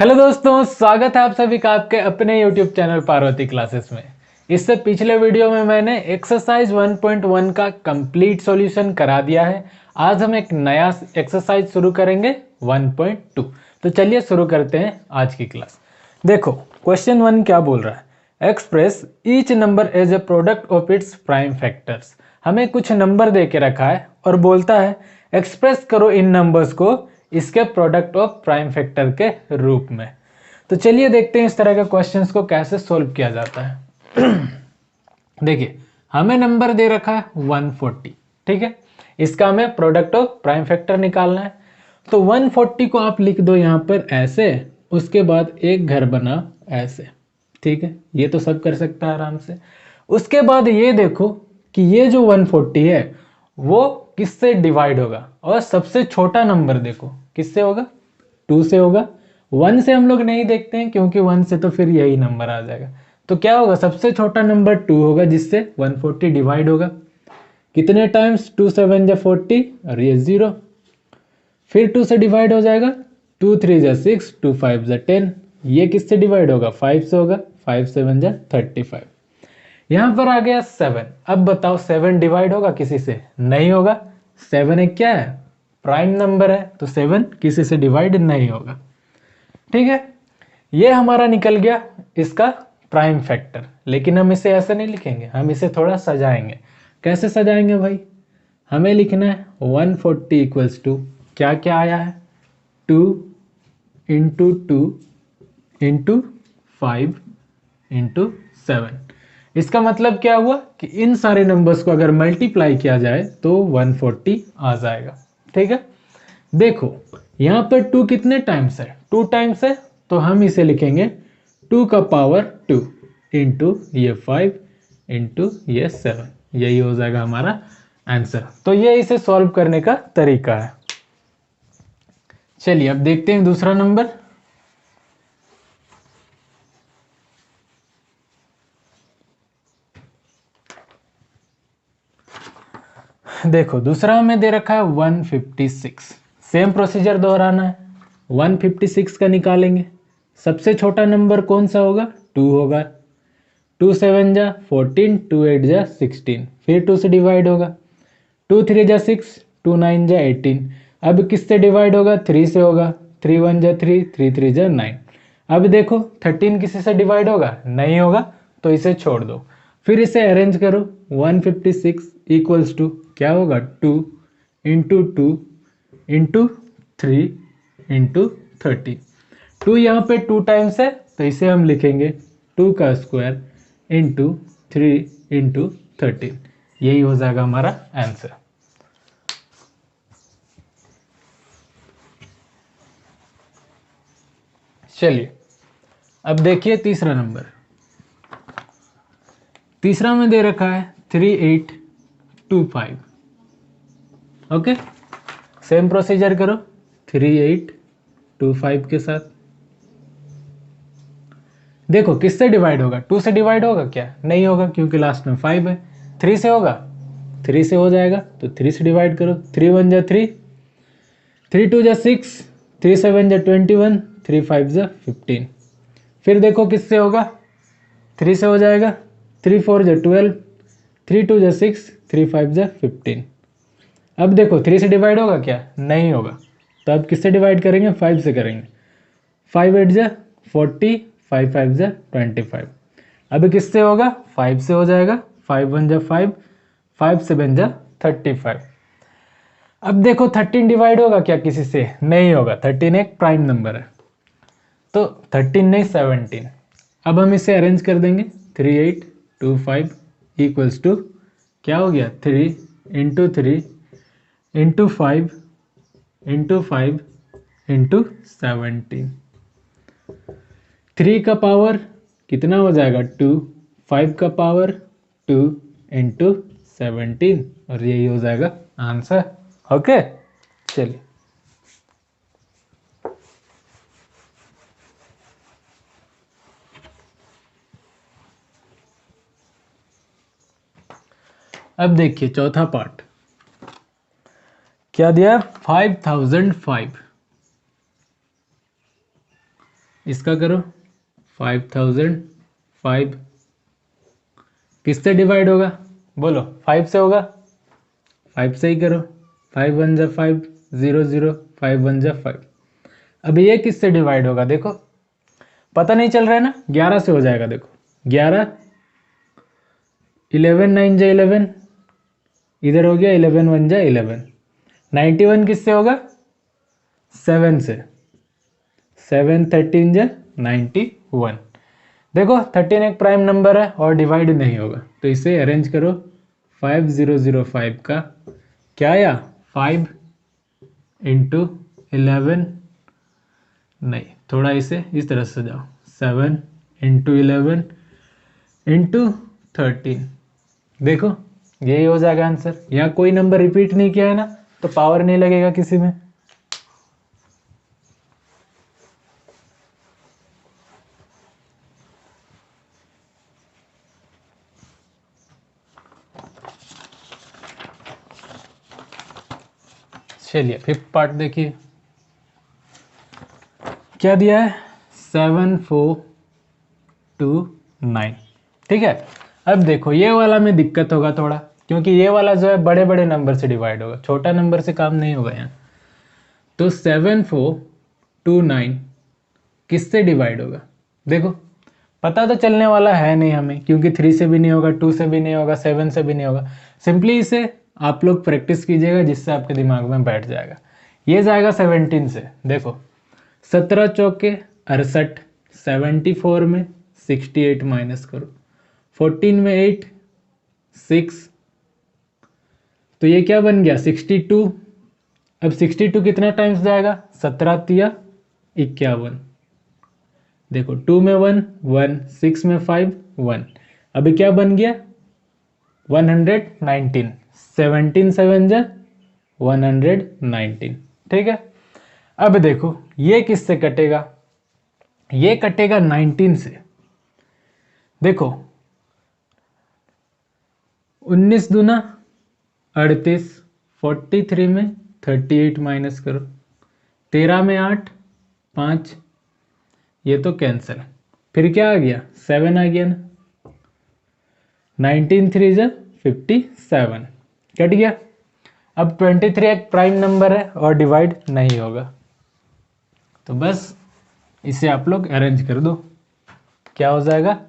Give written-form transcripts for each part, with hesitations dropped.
Hello दोस्तों, स्वागत है आप सभी का आपके अपने यूट्यूब चैनल पार्वती क्लासेस में। इससे पिछले वीडियो में मैंने एक्सरसाइज 1.1 का कंप्लीट सॉल्यूशन करा दिया है। आज हम एक नया एक्सरसाइज शुरू करेंगे 1.2। तो चलिए शुरू करते हैं आज की क्लास। देखो क्वेश्चन 1 क्या बोल रहा है, express each number as a product of its prime factors. हमें कुछ नंबर दे के रखा है और बोलता है एक्सप्रेस करो इन नंबर्स को इसके प्रोडक्ट ऑफ प्राइम फैक्टर के रूप में। तो चलिए देखते हैं इस तरह के क्वेश्चंस को कैसे सॉल्व किया जाता है। देखिए हमें नंबर दे रखा है 140, ठीक है। इसका हमें प्रोडक्ट ऑफ प्राइम फैक्टर निकालना है। तो 140 को आप लिख दो यहाँ पर ऐसे, उसके बाद एक घर बना ऐसे, ठीक है। ये तो सब कर सकता है आराम से। उसके बाद ये देखो कि ये जो 140 है वो किससे डिवाइड होगा, और सबसे छोटा नंबर देखो किससे होगा, 2 से होगा। 1 से हम लोग नहीं देखते हैं क्योंकि 1 से तो फिर यही नंबर आ जाएगा। तो क्या होगा, सबसे छोटा नंबर 2 होगा जिससे 140 डिवाइड होगा। कितने टाइम्स, 2 7 जा 40 और ये 0। फिर 2 से डिवाइड हो जाएगा, 2 3 जा 6, 2 5 जा 10। ये किससे डिवाइड होगा, 5 से होगा, 5 7 जा 35। यहां पर आ गया 7। अब बताओ 7 डिवाइड होगा किसी से, नहीं होगा। 7 एक क्या है, प्राइम नंबर है, तो 7 किसी से डिवाइड नहीं होगा, ठीक है। ये हमारा निकल गया इसका प्राइम फैक्टर। लेकिन हम इसे ऐसे नहीं लिखेंगे, हम इसे थोड़ा सजाएंगे। कैसे सजाएंगे भाई, हमें लिखना है 140 इक्वल्स टू क्या क्या आया है, 2 इंटू 2 इंटू 5 इंटू 7। इसका मतलब क्या हुआ कि इन सारे नंबर्स को अगर मल्टीप्लाई किया जाए तो 140 आ जाएगा, ठीक है। देखो यहां पर 2 कितने टाइम्स है, 2 टाइम्स है, तो हम इसे लिखेंगे 2 का पावर 2 इंटू ये 5 इंटू ये 7। यही हो जाएगा हमारा आंसर। तो ये इसे सॉल्व करने का तरीका है। चलिए अब देखते हैं दूसरा नंबर। देखो दूसरा हमें दे रखा है 156। सेम प्रोसीजर दोहराना है। 156 का निकालेंगे। सबसे छोटा नंबर कौन सा होगा, 2 होगा। 2 7 जा 14, 2 8 जा 16। फिर 2 से डिवाइड होगा, 2 3 जा 6, 2 9 जा 18। अब किससे डिवाइड होगा, 3 से होगा। 3 1 जा 3, 3 3 जा 9। अब देखो 13 किसी से डिवाइड होगा, नहीं होगा, तो इसे छोड़ दो। फिर इसे अरेंज करो, 156 इक्वल्स टू क्या होगा, 2 इंटू 2 इंटू 3 इंटू 30। 2 यहाँ पे 2 टाइम्स है, तो इसे हम लिखेंगे 2 का स्क्वायर इंटू 3 इंटू 13। यही हो जाएगा हमारा आंसर। चलिए अब देखिए तीसरा नंबर। तीसरा में दे रखा है 3825। ओके, सेम प्रोसीजर करो 3825 के साथ। देखो किससे डिवाइड होगा, 2 से डिवाइड होगा क्या, नहीं होगा क्योंकि लास्ट में 5 है। 3 से होगा, 3 से हो जाएगा, तो 3 से डिवाइड करो। 3 1 जा 3, 3 2 जा 6, 3 7 जा 21, 3 5 जा 15। फिर देखो किससे होगा, 3 से हो जाएगा, 3 4 जा 12, 3 2 जा 6, 3 5 जा 15। अब देखो 3 से डिवाइड होगा क्या, नहीं होगा, तो अब किससे डिवाइड करेंगे, 5 से करेंगे। 5 8 जा 40, 5 5 जा 25। अब किससे होगा, 5 से हो जाएगा। 5 1 जा 5, 5 7 जा 35। अब देखो 13 डिवाइड होगा क्या किसी से, नहीं होगा, 13 एक प्राइम नंबर है, तो 13 नहीं 17। अब हम इसे अरेंज कर देंगे, 3825 इक्वल्स टू क्या हो गया, 3 इंटू 3 इंटू 5 इंटू 5 इंटू 17। 3 का पावर कितना हो जाएगा, 2। 5 का पावर 2 इंटू 17, और यही हो जाएगा आंसर। ओके चलिए अब देखिए चौथा पार्ट क्या दिया, 5005। इसका करो 5005 किससे डिवाइड होगा बोलो 5 से होगा, 5 से ही करो, 5 1 जा 5 0 0 5 1 जा 5। अब ये किससे डिवाइड होगा देखो, पता नहीं चल रहा है ना, 11 से हो जाएगा देखो 11, 11 9 जा 11, इधर हो गया 11 1 जा 11, 91 किससे होगा 7 से, 7 13 जा 91। देखो 13 एक प्राइम नंबर है और डिवाइड नहीं होगा, तो इसे अरेंज करो 5005 का क्या आया 5 इंटू 11, नहीं थोड़ा इसे इस तरह से जाओ 7 इंटू 11 इंटू 13, देखो यही हो जाएगा आंसर। यहाँ कोई नंबर रिपीट नहीं किया है ना, तो पावर नहीं लगेगा किसी में। चलिए 5th पार्ट देखिए क्या दिया है 7429, ठीक है। अब देखो ये वाला में दिक्कत होगा थोड़ा, क्योंकि ये वाला जो है बड़े बड़े नंबर से डिवाइड होगा, छोटा नंबर से काम नहीं होगा यहाँ। तो 7429 किससे डिवाइड होगा देखो, पता तो चलने वाला है नहीं हमें, क्योंकि 3 से भी नहीं होगा, 2 से भी नहीं होगा, 7 से भी नहीं होगा। सिंपली इसे आप लोग प्रैक्टिस कीजिएगा जिससे आपके दिमाग में बैठ जाएगा। ये जाएगा 17 से, देखो 17 चौके 68, 74 में 68 माइनस करो, 14 में 8 6, तो ये क्या बन गया 62। अब 62 कितना टाइम्स जाएगा 17 तिया 51, देखो 2 में 1 1, 6 में 5 1, अभी क्या बन गया 119, 17 7 जा 119, ठीक है। अब देखो ये किससे कटेगा, ये कटेगा 19 से। देखो 19 दूना 38, 43 में 38 माइनस करो, 13 में 8 5, ये तो कैंसिल, फिर क्या आ गया 7 आ गया ना, 19 3 जा 57 कट गया। अब 23 एक प्राइम नंबर है और डिवाइड नहीं होगा, तो बस इसे आप लोग अरेंज कर दो, क्या हो जाएगा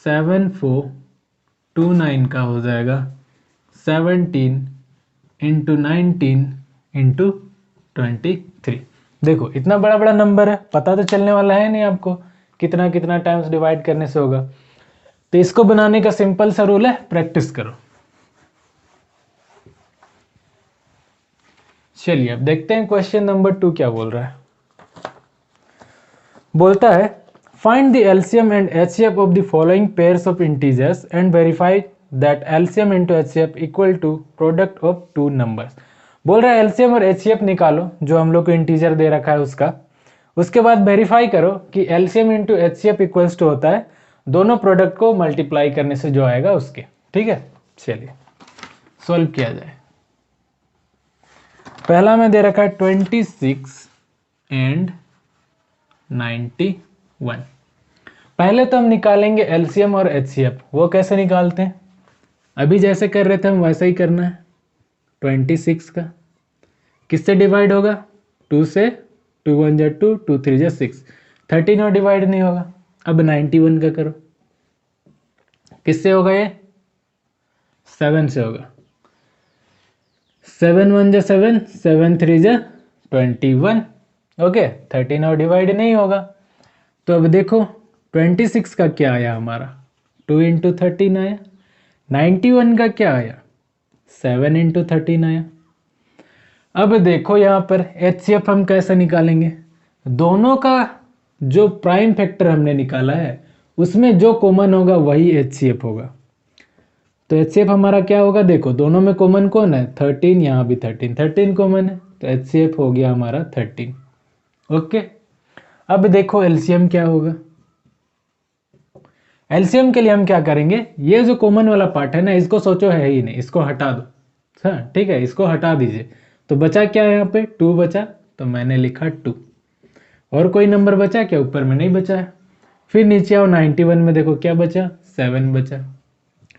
7429 का हो जाएगा 17 इंटू 19 इंटू 23। देखो इतना बड़ा बड़ा नंबर है, पता तो चलने वाला है नहीं आपको कितना कितना टाइम्स डिवाइड करने से होगा। तो इसको बनाने का सिंपल सा रूल है, प्रैक्टिस करो। चलिए अब देखते हैं क्वेश्चन नंबर 2 क्या बोल रहा है। बोलता है find the LCM and HCF of the following pairs of integers and verify that LCM into HCF equal to product of two numbers. बोल रहा है एलसीएम और एचसीएफ निकालो, जो हम लोग को इंटीजर दे रखा है उसका, उसके बाद वेरीफाई करो कि LCM into HCF equals to होता है दोनों प्रोडक्ट को मल्टीप्लाई करने से जो आएगा उसके, ठीक है। चलिए सॉल्व किया जाए। पहला में दे रखा है 26 एंड 91। पहले तो हम निकालेंगे एलसीएम और एचसीएफ। वो कैसे निकालते हैं, अभी जैसे कर रहे थे हम वैसा ही करना है। 26 का किससे डिवाइड होगा 2 से, 2 1 जा 2, 2 3 जा 6, 13 और डिवाइड नहीं होगा। अब 91 का करो, किससे होगा ये 7 से होगा, 7 1 जा 7, 7 3 जा 21, ओके 13 और डिवाइड नहीं होगा। तो अब देखो 26 का क्या आया हमारा 2 इंटू 13 आया, 91 का क्या आया 7 इंटू 13 आया। अब देखो यहाँ पर एचसीएफ हम कैसे निकालेंगे, दोनों का जो प्राइम फैक्टर हमने निकाला है उसमें जो कॉमन होगा वही एचसीएफ होगा। तो एचसीएफ हमारा क्या होगा, देखो दोनों में कॉमन कौन है 13, यहाँ भी 13, 13 कॉमन है, तो एचसीएफ हो गया हमारा 13, ओके। अब देखो एलसीएम क्या होगा, एलसीएम के लिए हम क्या करेंगे, ये जो कॉमन वाला पार्ट है ना इसको सोचो है ही नहीं, इसको हटा दो, हाँ ठीक है, इसको हटा दीजिए। तो बचा क्या है यहाँ पे 2 बचा, तो मैंने लिखा 2, और कोई नंबर बचा क्या? ऊपर में नहीं बचा है। फिर नीचे आओ 91 में, देखो क्या बचा? 7 बचा।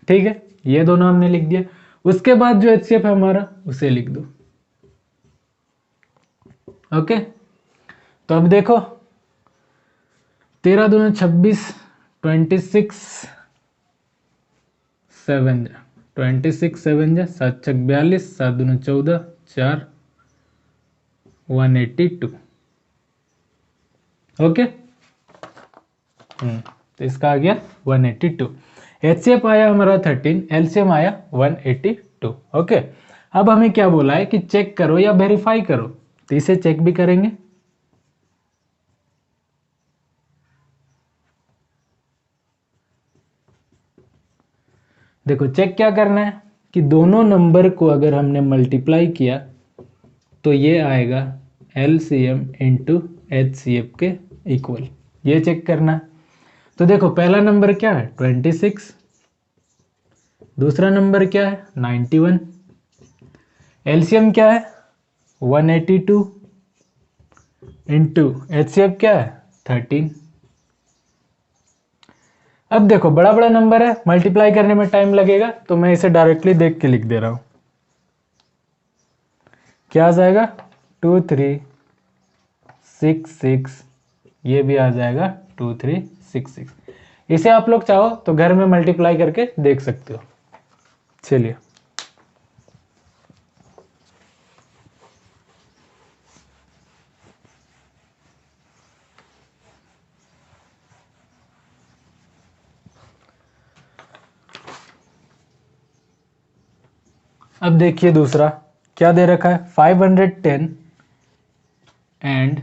ठीक है, ये दोनों हमने लिख दिया। उसके बाद जो HCF है हमारा उसे लिख दो। ओके, तो अब देखो 13 दूना 26, 26 7 जा 26 7 जा 7 छक 42, 7 दूना 14, 4 182। ओके, तो इसका आ गया 182। HCF आया हमारा 13, LCM आया 182। ओके, अब हमें क्या बोला है कि चेक करो या वेरीफाई करो, तो इसे चेक भी करेंगे। देखो चेक क्या करना है कि दोनों नंबर को अगर हमने मल्टीप्लाई किया तो ये आएगा LCM इंटू HCF के इक्वल, ये चेक करना है। तो देखो पहला नंबर क्या है? 26। दूसरा नंबर क्या है? 91। LCM क्या है? 182 इंटू HCF क्या है? 13। अब देखो बड़ा बड़ा नंबर है, मल्टीप्लाई करने में टाइम लगेगा, तो मैं इसे डायरेक्टली देख के लिख दे रहा हूं। क्या आ जाएगा? 2366, ये भी आ जाएगा 2366। इसे आप लोग चाहो तो घर में मल्टीप्लाई करके देख सकते हो। चलिए, अब देखिए दूसरा क्या दे रखा है? 510 एंड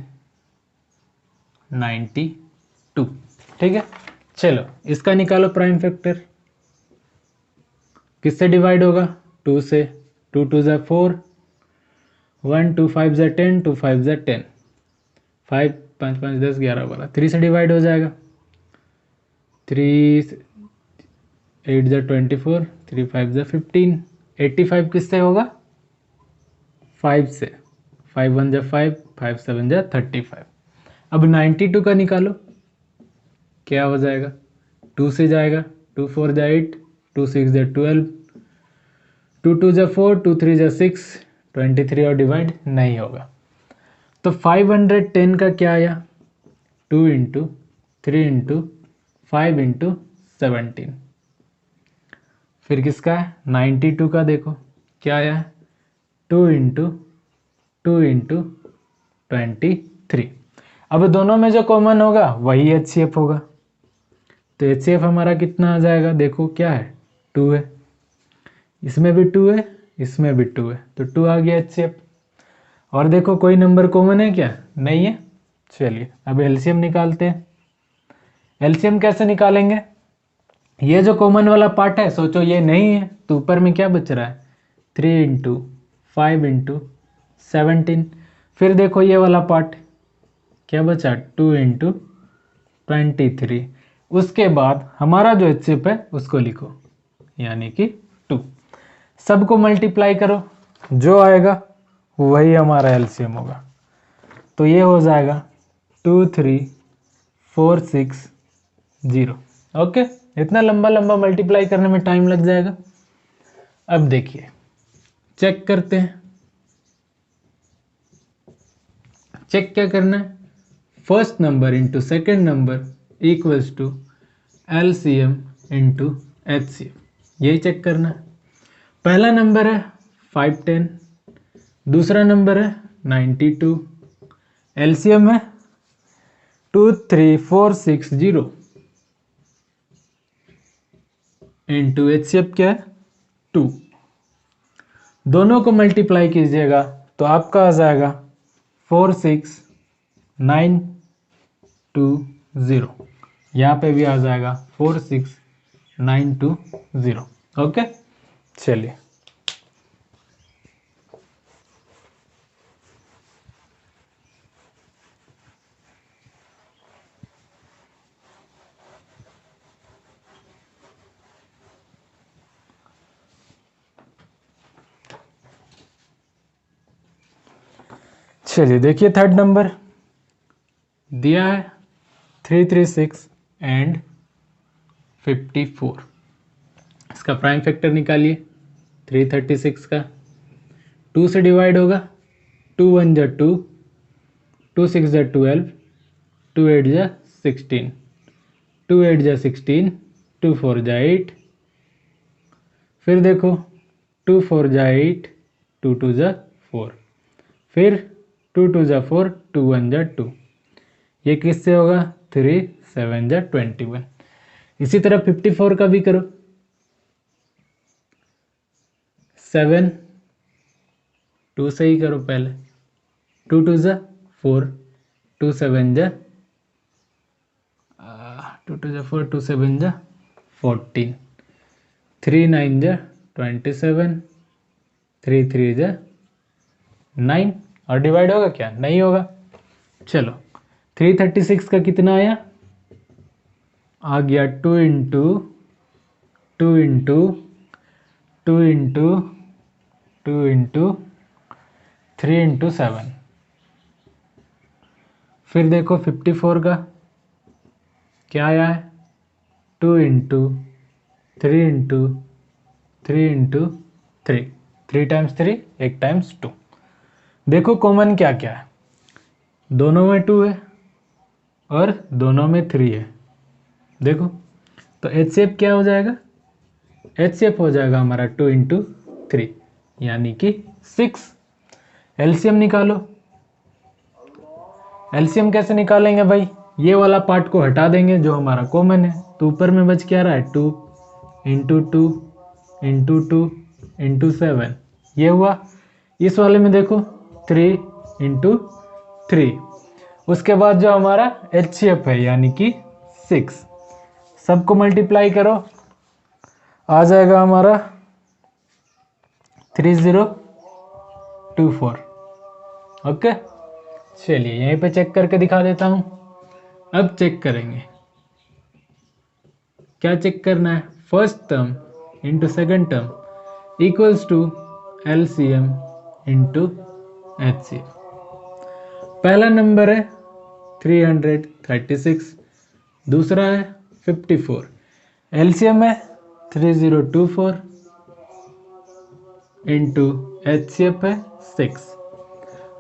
92। ठीक है, चलो इसका निकालो प्राइम फैक्टर। किससे डिवाइड होगा? 2 से। 2 2 ज़ा 4, 1 2 5 ज़ा 10, 2 5 ज़ा 10, 5 5 5 10 11 12, 3 से डिवाइड हो जाएगा। 3 8 ज़ा 24, 3 5 ज़ा 15। 85 किससे होगा? 5 से। 5 1 ज़ा 5, 5 7 ज़ा 35। अब 92 का निकालो, क्या हो जाएगा? 2 से जाएगा, 2 4 ज़ा 8, 2 6 ज़ा 12, 2 2 ज़ा 4, 2 3 ज़ा 6, 23 और डिवाइड नहीं होगा। तो 510 का क्या आया? 2 इंटू 3 इंटू 5 इंटू 17। फिर किसका है? 92 का देखो क्या आया है? 2 इंटू 2 इंटू 23। अब दोनों में जो कॉमन होगा वही HCF होगा। तो HCF हमारा कितना आ जाएगा? देखो क्या है? 2 है, इसमें भी 2 है, इसमें भी 2 है, तो 2 आ गया HCF। और देखो कोई नंबर कॉमन है क्या? नहीं है। चलिए अब LCM निकालते हैं। LCM कैसे निकालेंगे? ये जो कॉमन वाला पार्ट है सोचो ये नहीं है, तो ऊपर में क्या बच रहा है? 3 इंटू 5 इंटू 17। फिर देखो ये वाला पार्ट क्या बचा? 2 इंटू 23। उसके बाद हमारा जो HCF है उसको लिखो, यानी कि 2। सबको मल्टीप्लाई करो, जो आएगा वही हमारा LCM होगा। तो ये हो जाएगा 23460। ओके, इतना लंबा लंबा मल्टीप्लाई करने में टाइम लग जाएगा। अब देखिए चेक करते हैं। चेक क्या करना है? First number into second number equals to LCM into HCF, यही चेक करना है। पहला नंबर है 510, दूसरा नंबर है 92, LCM है 23460 इंटू HCF क्या है? 2। दोनों को मल्टीप्लाई कीजिएगा तो आपका आ जाएगा 46920। यहाँ पे भी आ जाएगा 46920। ओके, चलिए चलिए देखिए थर्ड नंबर। दिया है 336 एंड 54। इसका प्राइम फैक्टर निकालिए 336 का। 2 से डिवाइड होगा, 2 1 जा 2, 2 6 जा 12, 2 8 जा 16, 2 8 जा 16, 2 4 जा 8, फिर देखो 2 4 जा 8, 2 2 जा 4, फिर 2 2 जा 4, 2 1 जा 2। ये किससे होगा? 3 7 जा 21। इसी तरह 54 का भी करो। 7, 2 से ही करो पहले। 2 2 जा 4, 2 7 जा 2 2 जा 4, 2 7 जा 14, 3 9 जा 27, 3 3 जा 9। और डिवाइड होगा क्या? नहीं होगा। चलो 336 का कितना आया? आ गया 2 into 2 into 2 into 2 into 3 into 7। फिर देखो 54 का क्या आया है? 2 into 3 into 3 into 3, 3 times 3, 1 times 2। देखो कॉमन क्या क्या है, दोनों में 2 है और दोनों में 3 है। देखो तो HCF क्या हो जाएगा? HCF हो जाएगा हमारा 2 इंटू 3 यानी कि 6। एलसीएम निकालो। एलसीएम कैसे निकालेंगे भाई? ये वाला पार्ट को हटा देंगे जो हमारा कॉमन है, तो ऊपर में बच क्या रहा है? 2 इंटू 2 इंटू 2 इंटू 7, ये हुआ। इस वाले में देखो 3 इंटू 3। उसके बाद जो हमारा HCF है यानी कि 6, सबको मल्टीप्लाई करो, आ जाएगा हमारा 3024। ओके, चलिए यहीं पे चेक करके दिखा देता हूं। अब चेक करेंगे, क्या चेक करना है? First term into second term equals to LCM into HCF। पहला नंबर है 336, दूसरा है 54। LCM है 3024 इंटू HCF है 6।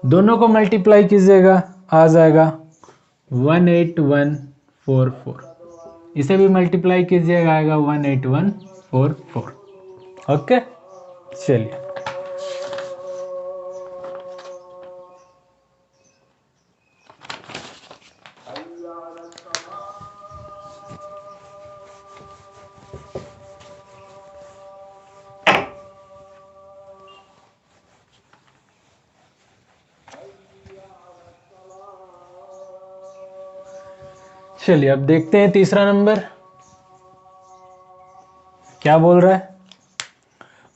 दोनों को मल्टीप्लाई कीजिएगा, आ जाएगा 18144। इसे भी मल्टीप्लाई कीजिएगा, आएगा 18144। ओके, चलिए चलिए अब देखते हैं तीसरा नंबर क्या बोल रहा है।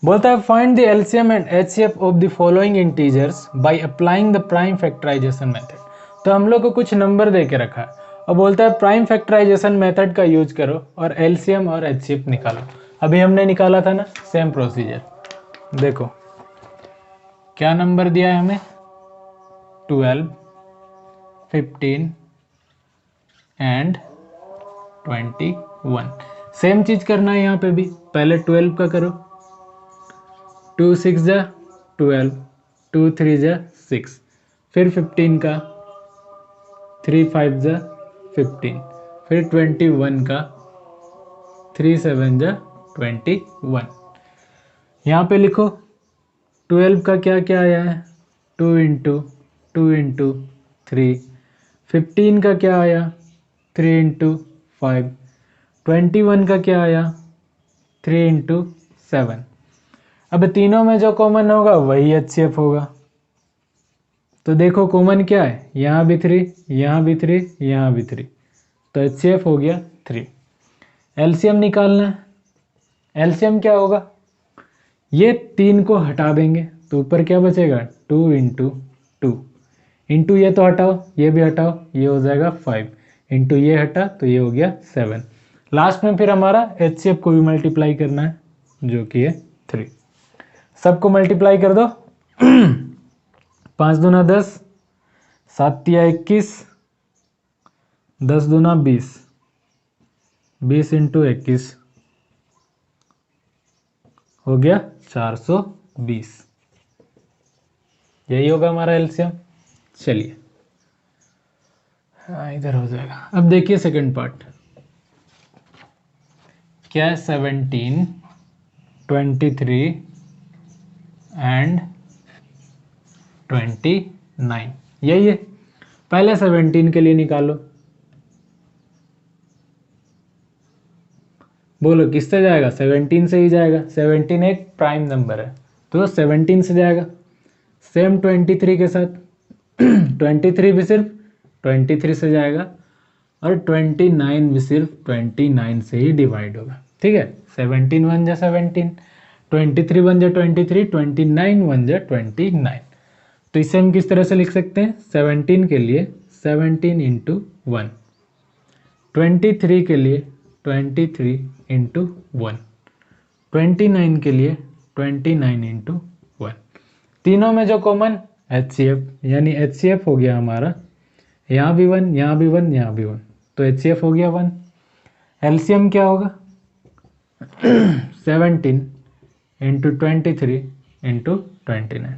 बोलता है find the LCM and HCF of the following integers by applying the prime factorisation method. तो हम लोग को कुछ नंबर दे के रखा है और बोलता है प्राइम फैक्टराइजेशन मेथड का यूज करो और एलसीएम और एचसीएफ निकालो। अभी हमने निकाला था ना, सेम प्रोसीजर। देखो क्या नंबर दिया है हमें? 12, 15 एंड 21। सेम चीज करना है यहाँ पे भी। पहले 12 का करो, 2 6 जा 12, 2 3 जा 6, फिर 15 का 3 5 जा 15, फिर 21 का 3 7 जा 21। यहाँ पे लिखो 12 का क्या क्या आया है? 2 इंटू 2 इंटू 3। 15 का क्या आया? 3 इंटू 5। 21 का क्या आया? 3 इंटू 7। अब तीनों में जो कॉमन होगा वही HCF होगा। तो देखो कॉमन क्या है? यहाँ भी 3, यहाँ भी 3, यहाँ भी 3, तो HCF हो गया 3। LCM निकालना है। LCM क्या होगा? ये 3 को हटा देंगे तो ऊपर क्या बचेगा? 2 इंटू 2 इंटू ये तो हटाओ, ये भी हटाओ, ये हो जाएगा 5 इंटू ये हटा तो ये हो गया 7। लास्ट में फिर हमारा HCF को भी मल्टीप्लाई करना है जो कि है 3। सबको मल्टीप्लाई कर दो। 5 दूना 10, 7 तिया 21, 10 दूना 20, 20 इंटू 21 हो गया 420। यही होगा हमारा एलसीएम। चलिए हाँ इधर हो जाएगा। अब देखिए सेकंड पार्ट। क्या है 17, 23 एंड 29, यही है। पहले 17 के लिए निकालो। बोलो किससे जाएगा? 17 से ही जाएगा। 17 एक प्राइम नंबर है तो 17 से जाएगा। सेम 23 के साथ 23 भी सिर्फ 23 से जाएगा और 29 भी सिर्फ 29 से ही डिवाइड होगा। ठीक है, 17 वन जा 17, 23 वन जा 23, 29 वन जा 29। तो इसे हम किस तरह से लिख सकते हैं? 17 के लिए 17 इंटू 1, 23 के लिए 23 इंटू 1, 29 के लिए 29 इंटू 1। तीनों में जो कॉमन HCF, यानी HCF हो गया हमारा, यहाँ भी 1, यहाँ भी 1, यहाँ भी 1, तो HCF हो गया 1। एलसीएम क्या होगा? 17 इंटू 23 इंटू 29,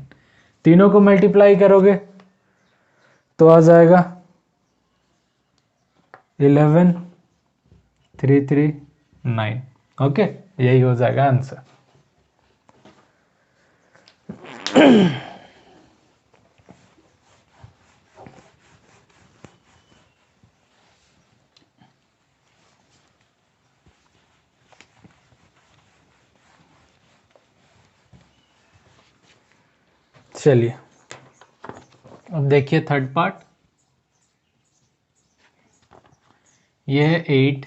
तीनों को मल्टीप्लाई करोगे तो आ जाएगा 11,339। ओके, यही हो जाएगा आंसर। चलिए अब देखिए थर्ड पार्ट। यह है 8,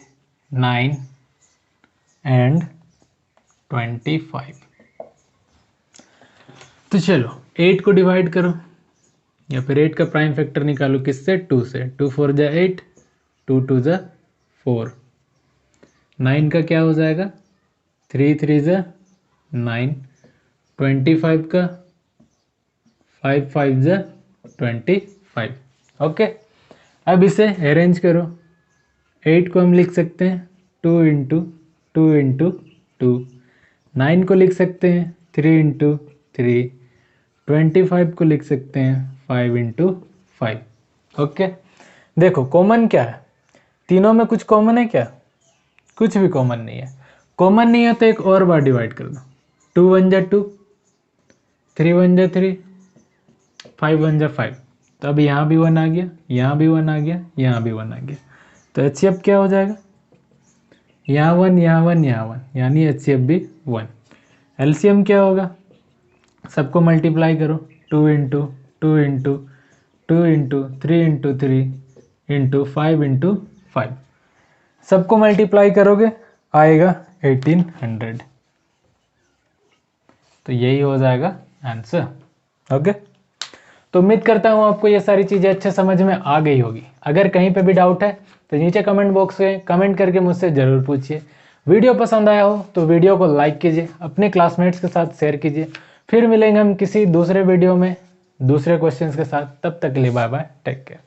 9 एंड 25। तो चलो 8 को डिवाइड करो या फिर 8 का प्राइम फैक्टर निकालो। किससे? 2 से। 2 4 जा 8, 2 2 जा 4। 9 का क्या हो जाएगा? 3 3 जा 9। 25 का 5 5 जा 25। ओके, अब इसे अरेंज करो। 8 को हम लिख सकते हैं 2 इंटू 2 इंटू 2। 9 को लिख सकते हैं 3 इंटू 3। 25 को लिख सकते हैं 5 इंटू 5। ओके, देखो कॉमन क्या है? तीनों में कुछ कॉमन है क्या? कुछ भी कॉमन नहीं है। कॉमन नहीं है तो एक और बार डिवाइड कर दो। 2 1 जा 2, 3 1 जा 3, 5 1 जा 5। तो अब यहाँ भी 1 आ गया, यहाँ भी 1 आ गया, यहाँ भी 1 आ गया। तो HCF क्या हो जाएगा? यहाँ 1, यहाँ 1, यहाँ 1, यानी HCF भी 1। LCM क्या होगा? सबको मल्टीप्लाई करो। 2 into 2 into 2 into 3 into 3 into 5 into 5। सबको मल्टीप्लाई करोगे आएगा 1800। तो यही हो जाएगा आंसर। ओके, तो उम्मीद करता हूँ आपको ये सारी चीज़ें अच्छे समझ में आ गई होगी। अगर कहीं पे भी डाउट है तो नीचे कमेंट बॉक्स में कमेंट करके मुझसे ज़रूर पूछिए। वीडियो पसंद आया हो तो वीडियो को लाइक कीजिए, अपने क्लासमेट्स के साथ शेयर कीजिए। फिर मिलेंगे हम किसी दूसरे वीडियो में दूसरे क्वेश्चंस के साथ। तब तक के लिए बाय बाय, टेक केयर।